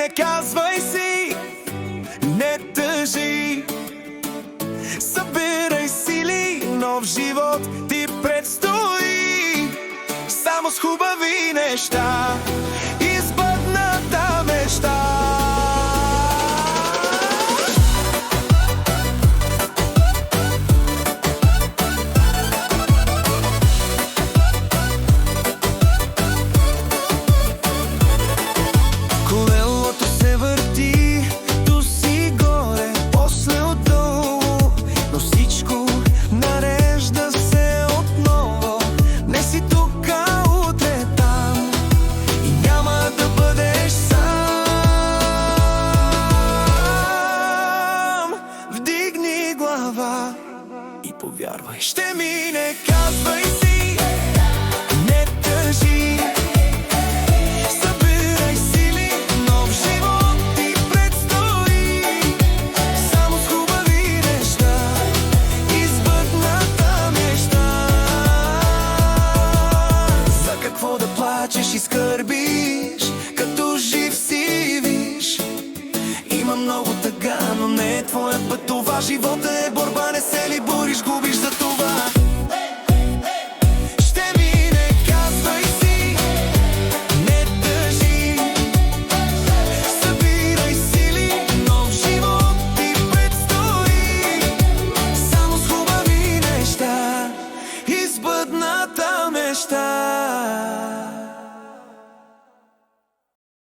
не казвай си, не тъжи. Събирай сили, нов живот ти предстои. Само с хубави неща, избъдната мечта. Колелото се върти, ту си горе, после отдолу, но всичко нарежда се отново. Не си тук, а утре там и няма да бъдеш сам. Вдигни глава и повярвай, ще ми